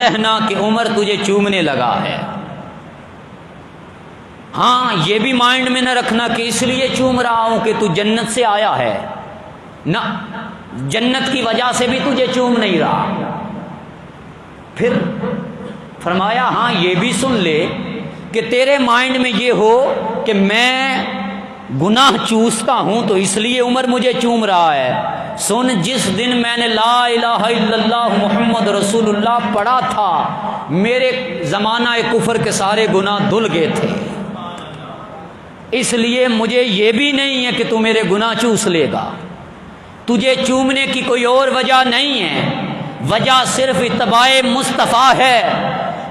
کہنا کہ عمر تجھے چومنے لگا ہے۔ ہاں یہ بھی مائنڈ میں نہ رکھنا کہ اس لیے چوم رہا ہوں کہ تو جنت سے آیا ہے، نہ، جنت کی وجہ سے بھی تجھے چوم نہیں رہا۔ پھر فرمایا ہاں یہ بھی سن لے کہ تیرے مائنڈ میں یہ ہو کہ میں گناہ چوستا ہوں تو اس لیے عمر مجھے چوم رہا ہے۔ سن، جس دن میں نے لا الہ الا اللہ محمد رسول اللہ پڑھا تھا میرے زمانہ کفر کے سارے گناہ دھل گئے تھے، اس لیے مجھے یہ بھی نہیں ہے کہ تو میرے گناہ چوس لے گا۔ تجھے چومنے کی کوئی اور وجہ نہیں ہے، وجہ صرف اتباع مصطفیٰ ہے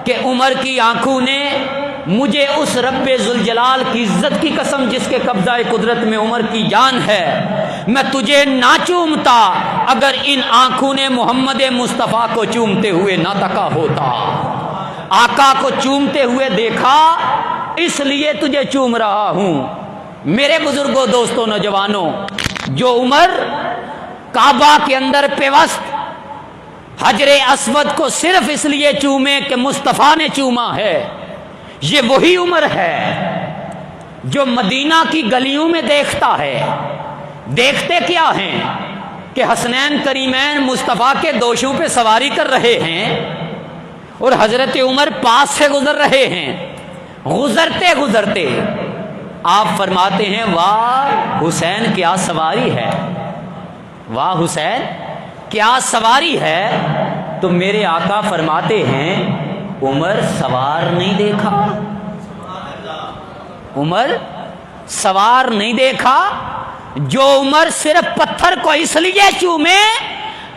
کہ عمر کی آنکھوں نے مجھے اس رب ذوالجلال کی عزت کی قسم جس کے قبضہ قدرت میں عمر کی جان ہے، میں تجھے نہ چومتا اگر ان آنکھوں نے محمد مصطفیٰ کو چومتے ہوئے نہ تکا ہوتا۔ آقا کو چومتے ہوئے دیکھا اس لیے تجھے چوم رہا ہوں۔ میرے بزرگوں، دوستوں، نوجوانوں، جو عمر کعبہ کے اندر پیوست حجر اسود کو صرف اس لیے چومے کہ مصطفیٰ نے چوما ہے، یہ وہی عمر ہے جو مدینہ کی گلیوں میں دیکھتا ہے۔ دیکھتے کیا ہیں کہ حسنین کریمین مصطفیٰ کے دوشوں پہ سواری کر رہے ہیں اور حضرت عمر پاس سے گزر رہے ہیں۔ گزرتے گزرتے آپ فرماتے ہیں واہ حسین کیا سواری ہے، واہ حسین کیا سواری ہے، تو میرے آقا فرماتے ہیں عمر سوار نہیں دیکھا، عمر سوار نہیں دیکھا۔ جو عمر صرف پتھر کو اس لیے چومے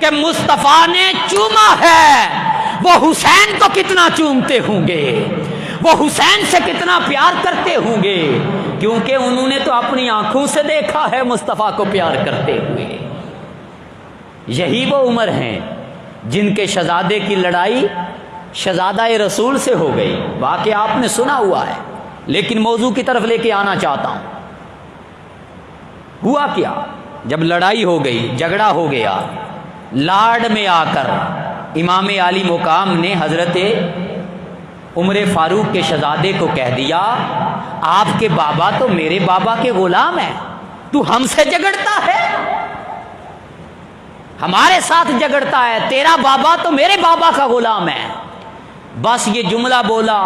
کہ مصطفیٰ نے چوما ہے، وہ حسین کو کتنا چومتے ہوں گے، وہ حسین سے کتنا پیار کرتے ہوں گے، کیونکہ انہوں نے تو اپنی آنکھوں سے دیکھا ہے مصطفیٰ کو پیار کرتے ہوئے۔ یہی وہ عمر ہیں جن کے شہزادے کی لڑائی شہزادہ رسول سے ہو گئی، واقعہ آپ نے سنا ہوا ہے، لیکن موضوع کی طرف لے کے آنا چاہتا ہوں۔ ہوا کیا، جب لڑائی ہو گئی، جھگڑا ہو گیا، لاڈ میں آ کر امام عالی مقام نے حضرت عمر فاروق کے شہزادے کو کہہ دیا آپ کے بابا تو میرے بابا کے غلام ہیں، تو ہم سے جھگڑتا ہے، ہمارے ساتھ جھگڑتا ہے، تیرا بابا تو میرے بابا کا غلام ہے۔ بس یہ جملہ بولا،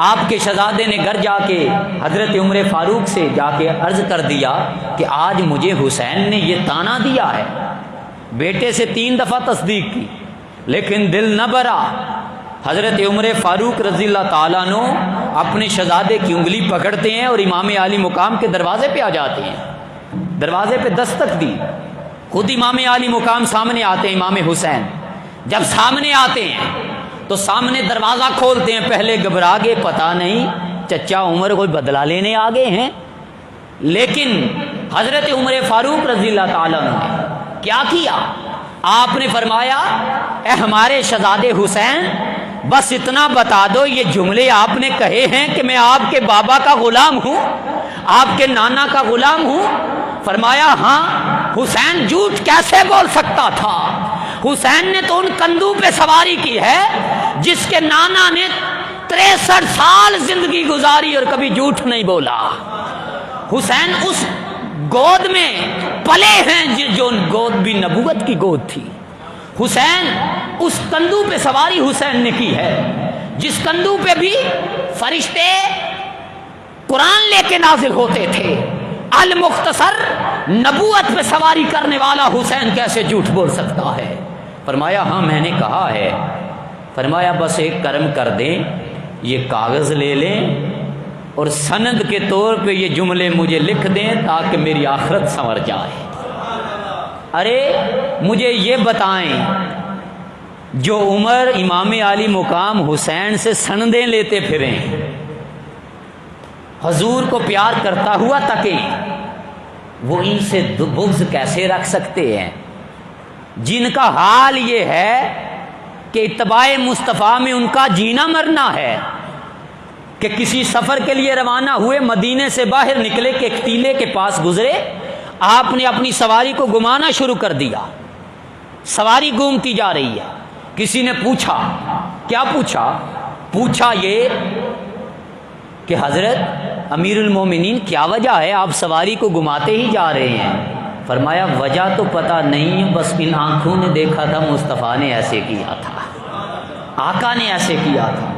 آپ کے شہزادے نے گھر جا کے حضرت عمر فاروق سے جا کے عرض کر دیا کہ آج مجھے حسین نے یہ طعنہ دیا ہے۔ بیٹے سے 3 دفعہ تصدیق کی لیکن دل نہ بھرا۔ حضرت عمر فاروق رضی اللہ تعالیٰ عنہ اپنے شہزادے کی انگلی پکڑتے ہیں اور امام عالی مقام کے دروازے پہ آ جاتے ہیں، دروازے پہ دستک دی، خود امام عالی مقام سامنے آتے ہیں۔ امام حسین جب سامنے آتے ہیں تو سامنے دروازہ کھولتے ہیں، پہلے گھبرا گئے، پتہ نہیں چچا عمر کوئی بدلہ لینے آ گئے ہیں، لیکن حضرت عمر فاروق رضی اللہ تعالیٰ عنہ نے کیا کیا، آپ نے فرمایا اے ہمارے شہزادے حسین بس اتنا بتا دو یہ جملے آپ نے کہے ہیں کہ میں آپ کے بابا کا غلام ہوں، آپ کے نانا کا غلام ہوں؟ فرمایا ہاں۔ حسین جھوٹ کیسے بول سکتا تھا، حسین نے تو ان کندھوں پہ سواری کی ہے جس کے نانا نے 63 سال زندگی گزاری اور کبھی جھوٹ نہیں بولا۔ حسین اس گود میں پلے ہیں جو گود بھی نبوت کی گود تھی۔ حسین اس کندھوں پہ سواری حسین نے کی ہے جس کندھوں پہ بھی فرشتے قرآن لے کے نازل ہوتے تھے۔ المختصر نبوت پہ سواری کرنے والا حسین کیسے جھوٹ بول سکتا ہے؟ فرمایا ہاں میں نے کہا ہے۔ فرمایا بس ایک کرم کر دیں، یہ کاغذ لے لیں اور سند کے طور پہ یہ جملے مجھے لکھ دیں تاکہ میری آخرت سنور جائے۔ ارے مجھے یہ بتائیں، جو عمر امام عالی مقام حسین سے سندیں لیتے پھریں، حضور کو پیار کرتا ہوا تکے، وہ ان سے بغض کیسے رکھ سکتے ہیں جن کا حال یہ ہے کہ اتباع مصطفیٰ میں ان کا جینا مرنا ہے کہ کسی سفر کے لیے روانہ ہوئے، مدینے سے باہر نکلے کہ ایک ٹیلے کے پاس گزرے، آپ نے اپنی سواری کو گھمانا شروع کر دیا، سواری گھومتی جا رہی ہے، کسی نے پوچھا، کیا پوچھا؟ پوچھا یہ کہ حضرت امیر المومنین کیا وجہ ہے آپ سواری کو گھماتے ہی جا رہے ہیں؟ فرمایا وجہ تو پتہ نہیں ہے، بس ان آنکھوں نے دیکھا تھا مصطفیٰ نے ایسے کیا تھا، آقا نے ایسے کیا تھا۔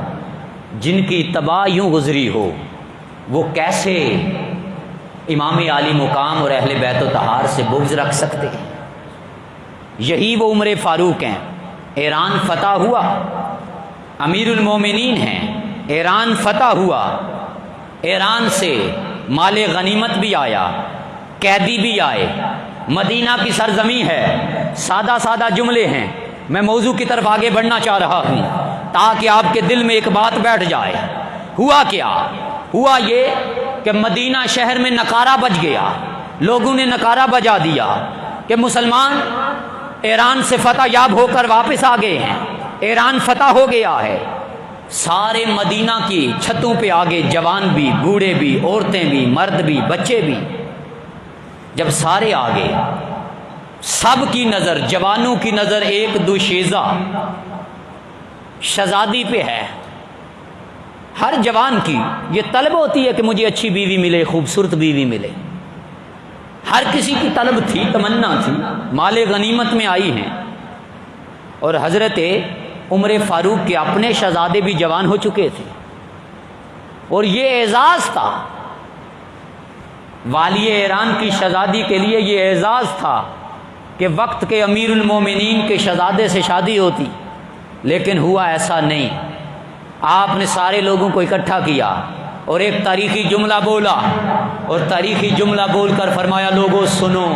جن کی اتباع یوں گزری ہو وہ کیسے امام عالی مقام اور اہل بیت و طہار سے بغض رکھ سکتے ہیں؟ یہی وہ عمر فاروق ہیں۔ ایران فتح ہوا، امیر المومنین ہیں، ایران فتح ہوا، ایران سے مال غنیمت بھی آیا، قیدی بھی آئے، مدینہ کی سرزمین ہے۔ سادہ سادہ جملے ہیں، میں موضوع کی طرف آگے بڑھنا چاہ رہا ہوں تاکہ آپ کے دل میں ایک بات بیٹھ جائے۔ ہوا کیا؟ ہوا یہ کہ مدینہ شہر میں نکارہ بج گیا، لوگوں نے نکارہ بجا دیا کہ مسلمان ایران سے فتح یاب ہو کر واپس آ گئے ہیں، ایران فتح ہو گیا ہے۔ سارے مدینہ کی چھتوں پہ آگے جوان بھی، بوڑھے بھی، عورتیں بھی، مرد بھی، بچے بھی۔ جب سارے آگے، سب کی نظر، جوانوں کی نظر ایک دوشیزہ شہزادی پہ ہے۔ ہر جوان کی یہ طلب ہوتی ہے کہ مجھے اچھی بیوی ملے، خوبصورت بیوی ملے، ہر کسی کی طلب تھی، تمنا تھی۔ مال غنیمت میں آئی ہیں، اور حضرت عمر فاروق کے اپنے شہزادے بھی جوان ہو چکے تھے، اور یہ اعزاز تھا والی ایران کی شہزادی کے لیے، یہ اعزاز تھا کہ وقت کے امیر المومنین کے شہزادے سے شادی ہوتی، لیکن ہوا ایسا نہیں۔ آپ نے سارے لوگوں کو اکٹھا کیا اور ایک تاریخی جملہ بولا، اور تاریخی جملہ بول کر فرمایا لوگوں سنو،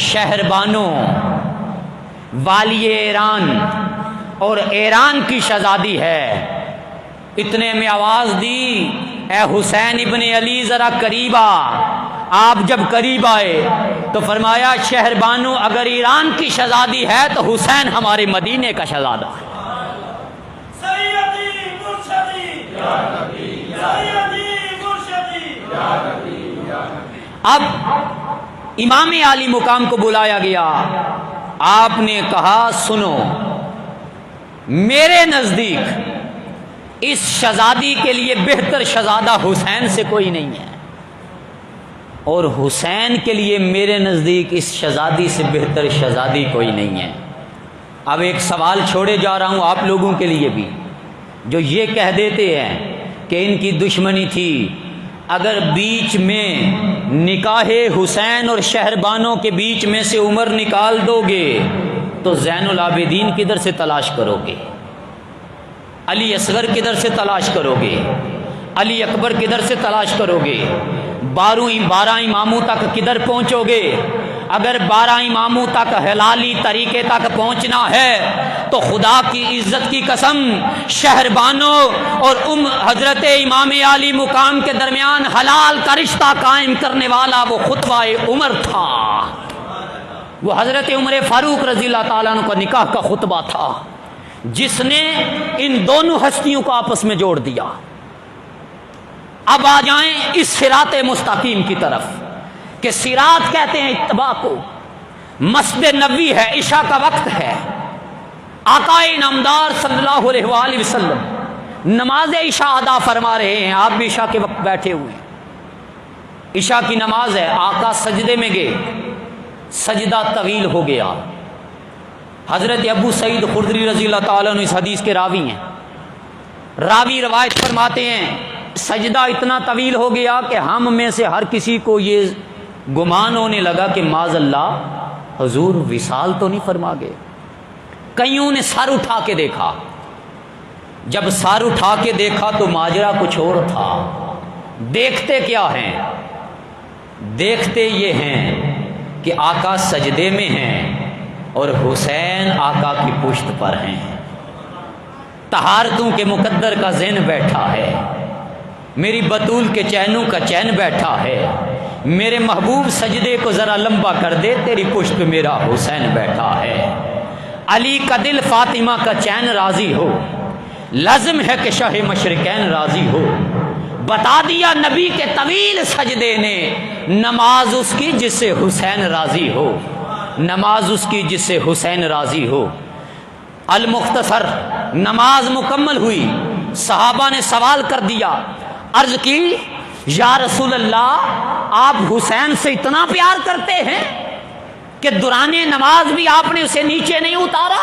شہربانوں، والی ایران اور ایران کی شہزادی ہے۔ اتنے میں آواز دی اے حسین ابن علی ذرا قریب آ۔ آپ جب قریب آئے تو فرمایا شہربانو اگر ایران کی شہزادی ہے تو حسین ہمارے مدینے کا شہزادہ ہے۔ سیدی مرشدی یا نبی، سیدی مرشدی یا نبی، یا نبی۔ اب امام عالی مقام کو بلایا گیا، آپ نے کہا سنو، میرے نزدیک اس شہزادی کے لیے بہتر شہزادہ حسین سے کوئی نہیں ہے، اور حسین کے لیے میرے نزدیک اس شہزادی سے بہتر شہزادی کوئی نہیں ہے۔ اب ایک سوال چھوڑے جا رہا ہوں آپ لوگوں کے لیے بھی، جو یہ کہہ دیتے ہیں کہ ان کی دشمنی تھی، اگر بیچ میں نکاح حسین اور شہربانوں کے بیچ میں سے عمر نکال دو گے تو زین العابدین کدھر سے تلاش کرو گے؟ علی اصغر کدھر سے تلاش کرو گے؟ علی اکبر کدھر سے تلاش کرو گے؟ 12 اماموں تک کدھر پہنچو گے؟ اگر 12 اماموں تک حلالی طریقے تک پہنچنا ہے تو خدا کی عزت کی قسم شہربانوں اور حضرت امام عالی مقام کے درمیان حلال کا رشتہ قائم کرنے والا وہ خطبہ عمر تھا، وہ حضرت عمر فاروق رضی اللہ تعالیٰ عنہ کا نکاح کا خطبہ تھا، جس نے ان دونوں ہستیوں کو آپس میں جوڑ دیا۔ اب آ جائیں اس صراط مستقیم کی طرف، کہ صراط کہتے ہیں اتباع کو۔ مسجد نبوی ہے، عشاء کا وقت ہے، آقا نامدار صلی اللہ علیہ وآلہ وسلم نماز عشاء ادا فرما رہے ہیں، آپ بھی عشاء کے وقت بیٹھے ہوئے ہیں، عشاء کی نماز ہے، آقا سجدے میں گئے، سجدہ طویل ہو گیا۔ حضرت ابو سعید خدری رضی اللہ تعالیٰ عنہ اس حدیث کے راوی ہیں، راوی روایت فرماتے ہیں سجدہ اتنا طویل ہو گیا کہ ہم میں سے ہر کسی کو یہ گمان ہونے لگا کہ معاذ اللہ حضور وصال تو نہیں فرما گئے۔ کئیوں نے سر اٹھا کے دیکھا، جب سر اٹھا کے دیکھا تو ماجرا کچھ اور تھا۔ دیکھتے کیا ہیں؟ دیکھتے یہ ہیں کہ آقا سجدے میں ہیں اور حسین آقا کی پشت پر ہیں، طہارتوں کے مقدر کا ذہن بیٹھا ہے، میری بطول کے چینوں کا چین بیٹھا ہے، میرے محبوب سجدے کو ذرا لمبا کر دے، تیری پشت پہ میرا حسین بیٹھا ہے۔ علی کا دل فاطمہ کا چین راضی ہو، لازم ہے کہ شاہ مشرقین راضی ہو۔ بتا دیا نبی کے طویل سجدے نے، نماز اس کی جس سے حسین راضی ہو، نماز اس کی جس سے حسین راضی ہو۔ المختصر نماز مکمل ہوئی، صحابہ نے سوال کر دیا، عرض کی یا رسول اللہ آپ حسین سے اتنا پیار کرتے ہیں کہ دوران نماز بھی آپ نے اسے نیچے نہیں اتارا؟